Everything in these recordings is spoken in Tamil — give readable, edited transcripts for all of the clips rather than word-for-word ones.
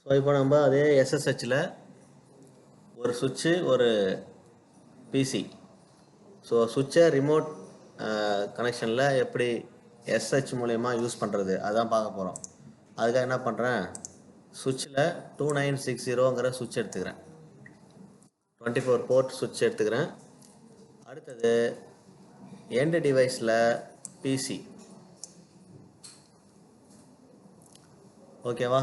ஸோ இப்போ நம்ம அதே எஸ்எஸ்ஹெச்சில் ஒரு சுவிட்சு ஒரு பிசி. ஸோ சுவிட்சை ரிமோட் கனெக்ஷனில் எப்படி எஸ்ஹெச் மூலயமா யூஸ் பண்ணுறது அதான் பார்க்க போகிறோம். அதுக்காக என்ன பண்ணுறேன், சுவிட்சில் 2960ங்கிற சுவிட்ச் எடுத்துக்கிறேன். 24 போர்ட் சுவிட்ச் எடுத்துக்கிறேன். அடுத்தது எண்ட் டிவைஸில் பிசி. ஓகேவா?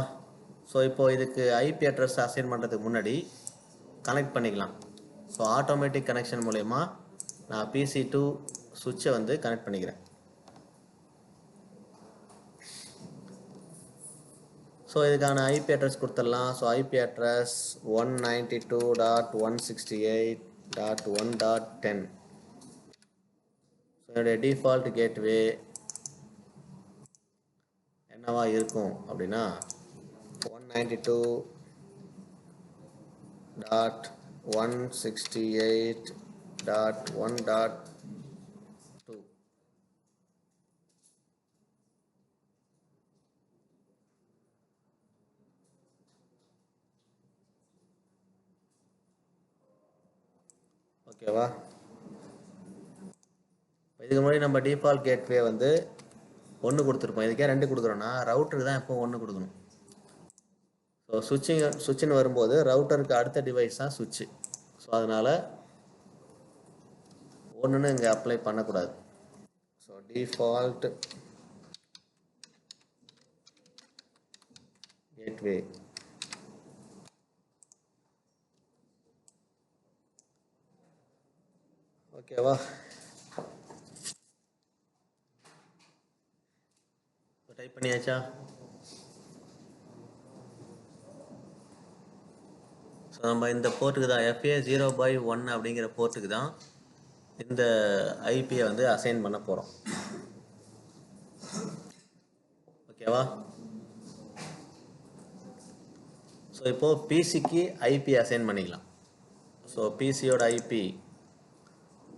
ஸோ இப்போது இதுக்கு ஐபி அட்ரஸ் அசைன் பண்ணுறதுக்கு முன்னாடி கனெக்ட் பண்ணிக்கலாம். ஸோ ஆட்டோமேட்டிக் கனெக்ஷன் மூலயமா நான் பிசி டு சுவிட்சை வந்து கனெக்ட் பண்ணிக்கிறேன். ஸோ இதுக்கான ஐபி அட்ரஸ் கொடுத்துடலாம். So IP address 192.168.1.10. ஸோ என்னுடைய டிஃபால்ட் கேட்வே என்னவா இருக்கும் அப்படின்னா 192.168.1.2. ஓகேவா? இதுக்கு முன்னாடி நம்ம டிஃபால்ட் கேட்வே வந்து 1 கொடுத்துருப்போம். இதுக்கே 2 கொடுக்குறோன்னா ரவுட்டருக்கு தான் எப்போ 1 கொடுக்கணும். ஸோ சுவிட்சுன்னு வரும்போது ரவுட்டருக்கு அடுத்த டிவைஸ் தான் சுவிட்சு. ஸோ அதனால் 1ன்னு இங்கே அப்ளை பண்ணக்கூடாது. ஸோ டிஃபால்ட் கேட்வே ஓகேவா? டைப் பண்ணியாச்சா? ஸோ நம்ம இந்த போர்ட்டுக்கு தான் FA0/1 அப்படிங்கிற போர்ட்டுக்கு தான் இந்த ஐபியை வந்து அசைன் பண்ண போகிறோம். ஓகேவா? ஸோ இப்போது பிசிக்கு ஐபி அசைன் பண்ணிக்கலாம். ஸோ பிசியோட ஐபி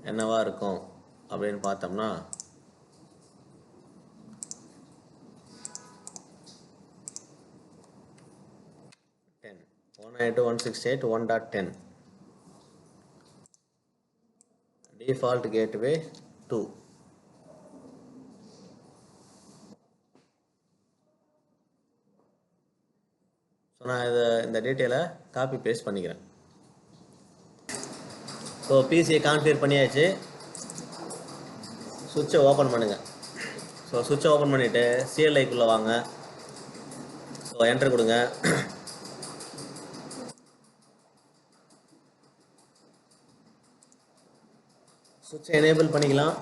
என்னவா இருக்கும் அப்படின்னு பார்த்தோம்னா 192.168.1.10. default gateway 2. ஸோ நான் இந்த டீட்டெயிலை காப்பி பேஸ்ட் பண்ணிக்கிறேன். ஸோ பிசியை கான்ஃபிகர் பண்ணியாச்சு. சுவிட்சை ஓப்பன் பண்ணுங்கள். ஸோ சுவிட்சை ஓப்பன் பண்ணிவிட்டு சிஎல்ஐக்குள்ளே வாங்க. ஸோ என்டர் கொடுங்க. சுவிட்சை எனேபிள் பண்ணிக்கலாம்.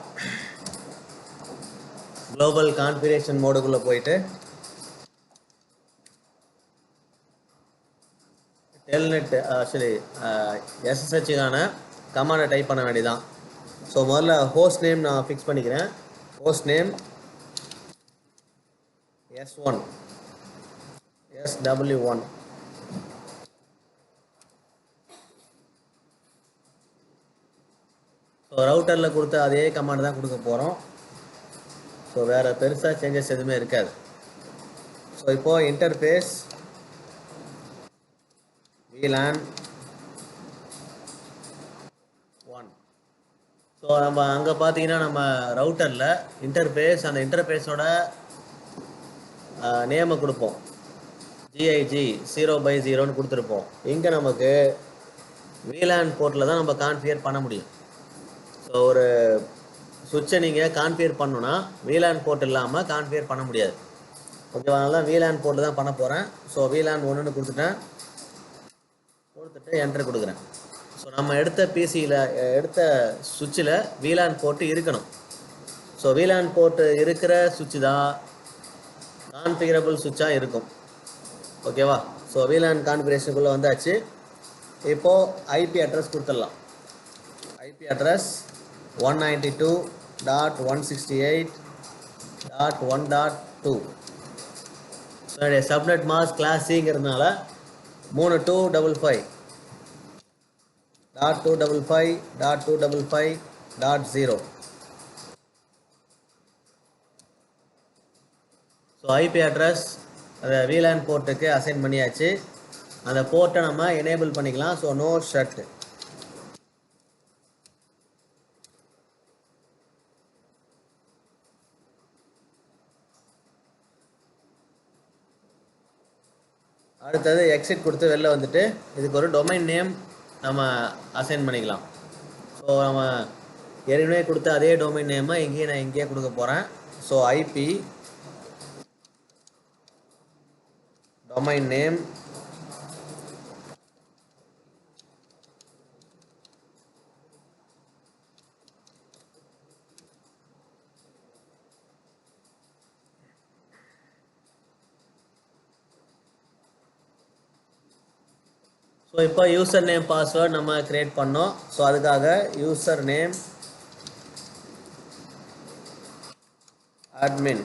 குளோபல் கான்ஃபிகரேஷன் மோடுக்குள்ளே போயிட்டு டெல்நெட் ஆக்சுவலி எஸ்எஸ்ஹெச்சுக்கான கமாண்டை டைப் பண்ண வேண்டியதான். ஸோ முதல்ல ஹோஸ்ட் நேம் நான் ஃபிக்ஸ் பண்ணிக்கிறேன். Host name S1 SW1. So ரவுட்டரில் கொடுத்த அதே கமாண்ட் தான் கொடுக்க போகிறோம். ஸோ வேறு பெருசாக சேஞ்சஸ் எதுவுமே இருக்காது. ஸோ இப்போது இன்டர்ஃபேஸ் VLAN 1. ஸோ நம்ம அங்கே பார்த்தீங்கன்னா நம்ம ரவுட்டரில் இன்டர்ஃபேஸ் அந்த இன்டர்ஃபேஸோட நேமை கொடுப்போம். GIG 0/0ன்னு கொடுத்துருப்போம். இங்கே நமக்கு VLAN போர்ட்டில் தான் நம்ம கான்ஃபிகர் பண்ண முடியும். ஸோ ஒரு சுவிட்சை நீங்கள் கான்ஃபிகர் பண்ணணுன்னா VLAN போர்ட் இல்லாமல் கான்ஃபிகர் பண்ண முடியாது. ஓகேவா? அதனால தான் VLAN போர்ட்டு தான் பண்ண போகிறேன். ஸோ VLAN 1ன்னு கொடுத்துட்டு என்டர் கொடுக்குறேன். ஸோ நம்ம எடுத்த பிசியில் எடுத்த சுவிட்சில் VLAN போர்ட்டு இருக்கணும். ஸோ VLAN போர்ட்டு இருக்கிற சுவிட்சு தான் கான்ஃபிகரபிள் சுவிட்சாக இருக்கும். ஓகேவா? ஸோ VLAN கான்ஃபிகரேஷனுக்குள்ளே வந்தாச்சு. இப்போது ஐபி அட்ரஸ் கொடுத்துடலாம். IP address 192.168.1.2. ஸோ என்னுடைய சப்நெட் மாஸ்க் கிளாஸ் சிங்கிறதுனால 3.255.255.255.0. ஸோ ஐபி அட்ரஸ் அதை VLAN போர்ட்டுக்கு அசைன் பண்ணியாச்சு. அந்த போர்ட்டை நம்ம எனேபிள் பண்ணிக்கலாம். So no shut. அடுத்தது எக்ஸிட் கொடுத்து வெளில வந்துட்டு இதுக்கு ஒரு டொமைன் நேம் நம்ம அசைன் பண்ணிக்கலாம். ஸோ நம்ம ஏற்கனவே கொடுத்த அதே டொமைன் நேமை நான் இங்கேயே கொடுக்க போகிறேன். So IP domain name so இப்போ யூசர் நேம் பாஸ்வேர்ட் நம்ம கிரியேட் பண்ணோம். ஸோ அதுக்காக user name admin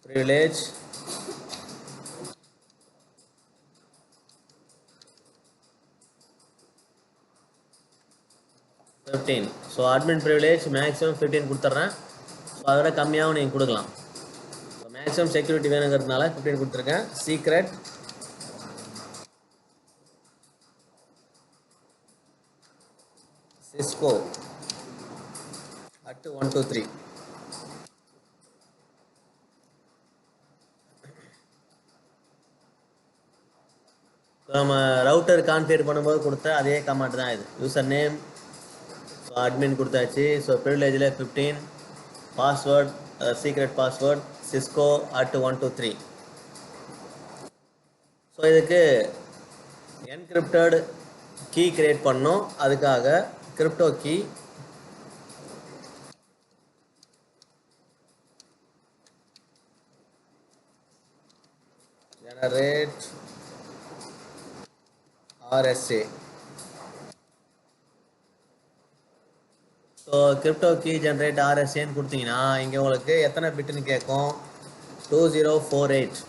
privilege so admin privilege maximum 15 கொடுத்துட்றேன். ஸோ அதோட கம்மியாகவும் நீங்கள் கொடுக்கலாம். ஸோ மேக்ஸிமம் செக்யூரிட்டி வேணுங்கிறதுனால 15 கொடுத்துருக்கேன். Secret Cisco at 123. நம்ம ரவுட்டர் கான்ஃபிகர் பண்ணும்போது கொடுத்த அதே கமாண்ட் தான் இது. யூசர் நேம் ஸோ அட்மின் கொடுத்தாச்சு. ஸோ ப்ரிவிலேஜில் 15, password secret password Cisco at 123. So இதுக்கு என்கிரிப்டட் கீ கிரியேட் பண்ணோம். அதுக்காக crypto key generate RSA. So crypto key generate RSAன்னு கொடுத்தீங்கன்னா இங்கே உங்களுக்கு எத்தனை பிட்டுன்னு கேட்கும்? 2048.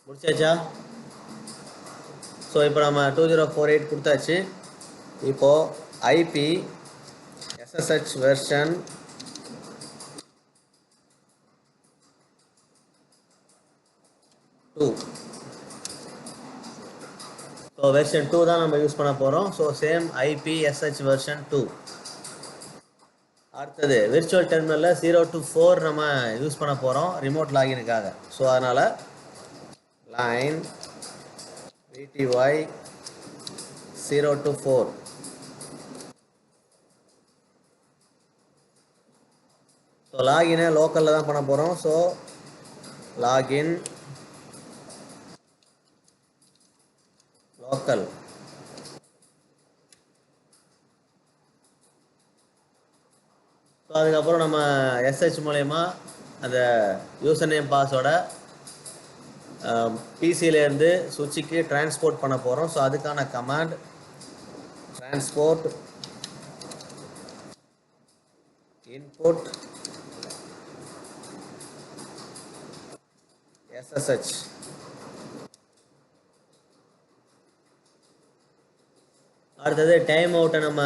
முடிச்சாச்சா? ஸோ இப்போ நம்ம 2048 கொடுத்தாச்சு. இப்போது IP SSH version 2. So version 2 தான் நம்ம யூஸ் பண்ண போகிறோம். So same IP SSH version 2. அடுத்தது விர்ச்சுவல் டெர்மினலில் 0 to 4 நம்ம யூஸ் பண்ண போகிறோம் ரிமோட் லாகினுக்காக. ஸோ அதனால் line VTY 0 to 4. ஸோ லாகினை லோக்கலில் தான் பண்ண போகிறோம். So login local. ஸோ அதுக்கப்புறம் நம்ம SH மூலயமா அந்த யூசர் நேம் பாஸ்வேர்டை பிசியிலேருந்து சுவிட்சுக்கு டிரான்ஸ்போர்ட் பண்ண போகிறோம். ஸோ அதுக்கான கமாண்ட் டிரான்ஸ்போர்ட் இன்புட் SSH. அடுத்தது டைம் அவுட்டை நம்ம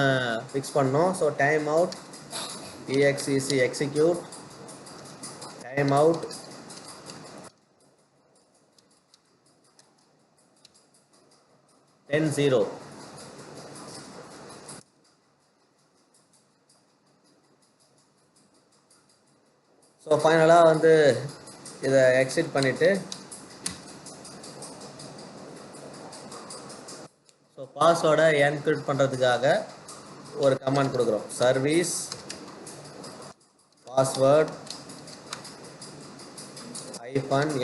ஃபிக்ஸ் பண்ணோம். So time out exec execute time out $10. So ஃபைனலாக வந்து இதை எக்ஸிட் பண்ணிவிட்டு ஸோ பாஸ்வேர்டை என்கிரிப்ட் பண்ணுறதுக்காக ஒரு கமாண்ட் கொடுக்குறோம். Service password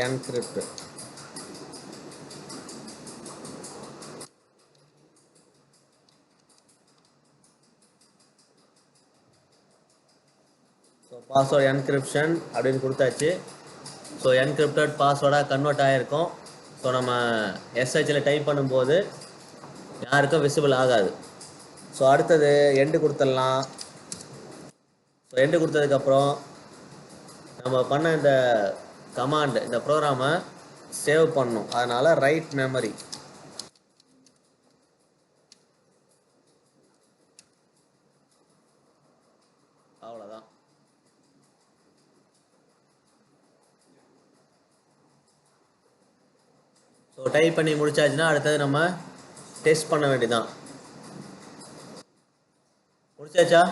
-encrypt. So password encryption அப்படின்னு கொடுத்தாச்சு. ஸோ என்கிரிப்டட் பாஸ்வேர்டாக கன்வெர்ட் ஆகிருக்கும். ஸோ நம்ம SHல டைப் பண்ணும்போது யாருக்கும் விசிபிள் ஆகாது. ஸோ அடுத்தது எண்டு கொடுத்துடலாம். ஸோ எண்டு கொடுத்ததுக்கப்புறம் நம்ம பண்ண இந்த கமாண்ட் இந்த ப்ரோக்ராமை சேவ் பண்ணணும். அதனால் ரைட் மெமரி. அவ்வளோதான். ஸோ டைப் பண்ணி முடிச்சாச்சுன்னா அடுத்தது நம்ம டெஸ்ட் பண்ண வேண்டியதான். முடிச்சாச்சா?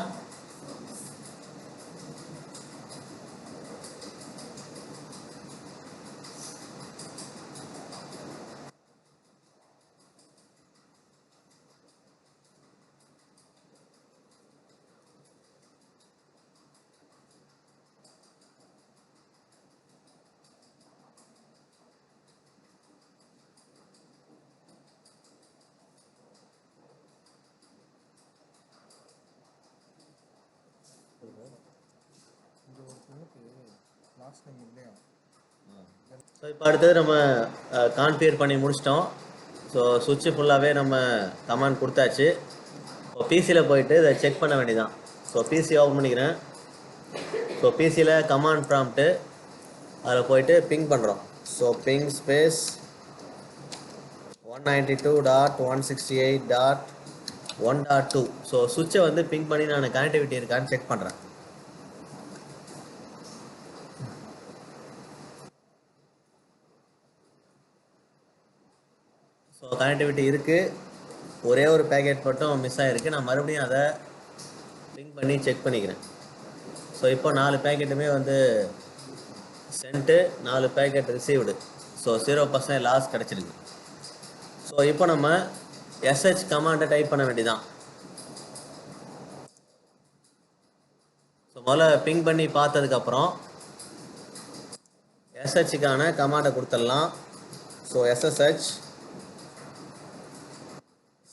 ஸோ இப்போ அடுத்தது நம்ம கான்ஃபிகர் பண்ணி முடிச்சிட்டோம். ஸோ சுவிட்சு ஃபுல்லாகவே நம்ம கமாண்ட் கொடுத்தாச்சு. இப்போ பிசியில் போயிட்டு இதை செக் பண்ண வேண்டியதான். ஸோ பிசி ஓப்பன் பண்ணிக்கிறேன். ஸோ பிசியில் கமாண்ட் ப்ராம்ப்ட்டு அதில் போயிட்டு பிங் பண்ணுறோம். So ping space 192.168.1.2. ஸோ சுவிட்சை வந்து பிங் பண்ணி நான் கனெக்டிவிட்டி இருக்கான்னு செக் பண்ணுறேன். ஸோ கனெக்டிவிட்டி இருக்குது. ஒரே ஒரு பேக்கெட் மட்டும் மிஸ் ஆகிருக்கு. நான் மறுபடியும் அதை பிங் பண்ணி செக் பண்ணிக்கிறேன். ஸோ இப்போ 4 பேக்கெட்டுமே வந்து sent, 4 packet received. So 0% loss கிடச்சிருக்கு. ஸோ இப்போ நம்ம எஸ்ஹெச் கமாண்டை டைப் பண்ண வேண்டியதான். ஸோ முதல்ல பிங் பண்ணி பார்த்ததுக்கப்புறம் எஸ்ஹெச்சுக்கான கமாண்டை கொடுத்துடலாம். So SSH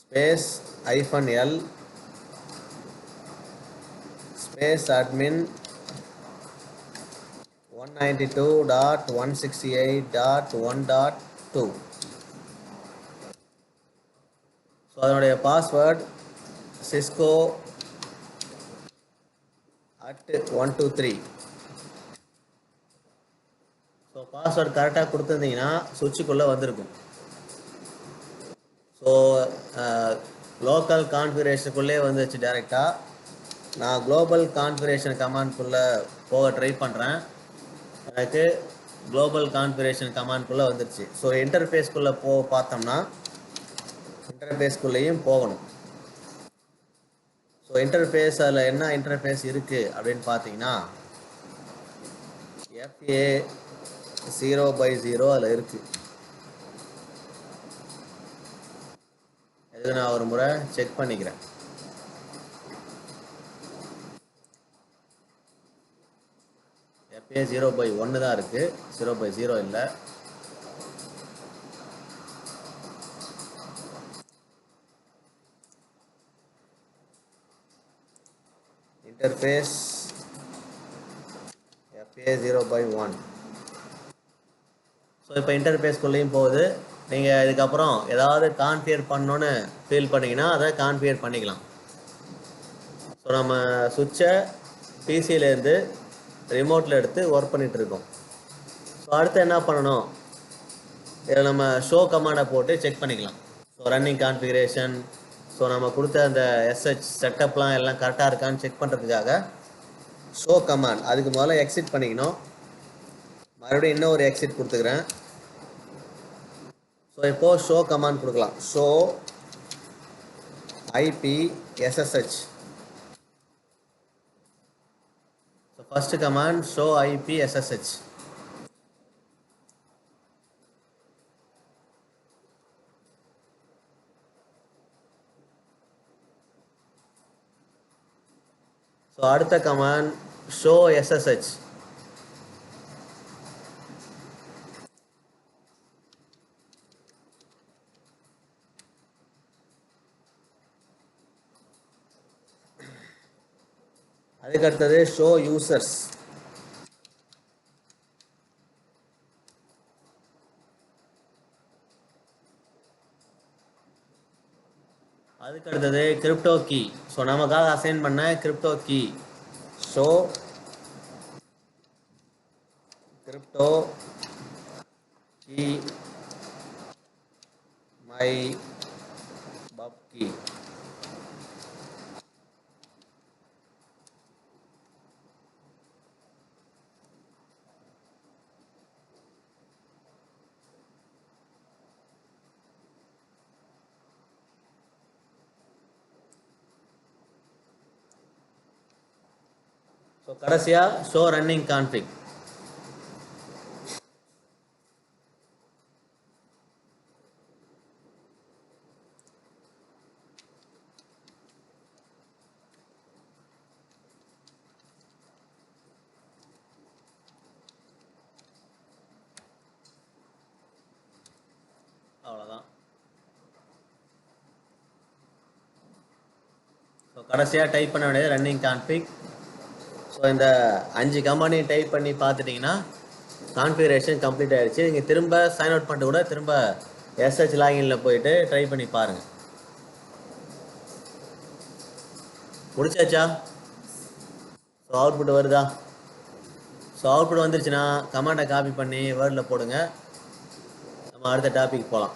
space -L space admin 192.168.1.2. So அதனுடைய பாஸ்வேர்ட் cisco@123. ஸோ பாஸ்வேர்ட் கரெக்டாக கொடுத்துருந்தீங்கன்னா சுவிட்சுக்குள்ளே வந்திருக்கும். ஸோ லோக்கல் கான்ஃபிகரேஷனுக்குள்ளே வந்துச்சு டேரெக்டாக. நான் குளோபல் கான்ஃபிகரேஷன் கமாண்ட்குள்ளே போக ட்ரை பண்ணுறேன். எனக்கு குளோபல் கான்ஃபிகரேஷன் கமாண்ட்குள்ளே வந்துருச்சு. ஸோ இன்டர்ஃபேஸ்க்குள்ளே பார்த்தோம்னா இன்டர்ஃபேஸ்க்குள்ளேயும் போகணும். ஸோ இன்டர்ஃபேஸ் அதில் என்ன இன்டர்ஃபேஸ் இருக்குது அப்படின்னு பார்த்தீங்கன்னா FA 0/0 அதில் இருக்குது. இது நான் ஒரு முறை செக் பண்ணிக்கிறேன். FA 0/1 தான் இருக்குது, 0/0 இல்லை. Interface FA 0/1. ஸோ இப்போ இன்டர்ஃபேஸ்க்குள்ளேயும் போகுது. நீங்கள் இதுக்கப்புறம் ஏதாவது கான்ஃபிகர் பண்ணணுன்னு ஃபீல் பண்ணிங்கன்னா அதை கான்ஃபிகர் பண்ணிக்கலாம். ஸோ நம்ம சுவிட்சை பிசியிலேருந்து ரிமோட்டில் எடுத்து ஒர்க் பண்ணிகிட்ருக்கோம். ஸோ அடுத்து என்ன பண்ணணும், இதில் நம்ம ஷோ கமாண்டை போட்டு செக் பண்ணிக்கலாம். ஸோ ரன்னிங் கான்ஃபிகரேஷன், ஸோ நம்ம கொடுத்த அந்த எஸ்ஹெச் செட்டப்லாம் எல்லாம் கரெக்டாக இருக்கான்னு செக் பண்ணுறதுக்காக ஷோ கமாண்ட். அதுக்கு முதல்ல எக்ஸிட் பண்ணிக்கணும். மறுபடியும் இன்னொரு எக்ஸிட் கொடுத்துக்கிறேன். ஸோ இப்போது ஷோ கமாண்ட் கொடுக்கலாம். Show IP SSH. So first command show IP SSH. So அடுத்த கமாண்ட் ஷோ எஸ்எஸ்ஹெச். அதுக்கு அடுத்தது ஷோ யூசர்ஸ். அதுக்கு அடுத்தது கிரிப்டோ கீ. ஸோ நமக்காக அசைன் பண்ண crypto key show crypto key my pub key. So கடைசியாக ஷோ ரன்னிங் கான்ஃபிக். அவ்வளோதான். ஸோ கடைசியாக டைப் பண்ண வேண்டியது ரன்னிங் கான்ஃபிக். ஸோ இந்த 5 கம்பெனி டைப் பண்ணி பார்த்துட்டிங்கன்னா கான்ஃபிகரேஷன் கம்ப்ளீட் ஆகிடுச்சு. நீங்கள் திரும்ப சைன் அவுட் பண்ணிட்டு கூட திரும்ப எஸ்ஹெச் லாகினில் போயிட்டு ட்ரை பண்ணி பாருங்கள். முடிச்சாச்சா? ஸோ அவுட்புட் வருதா? ஸோ அவுட்புட் வந்துருச்சுன்னா கமாண்டை காப்பி பண்ணி வேர்டில் போடுங்க. நம்ம அடுத்த டாபிக் போகலாம்.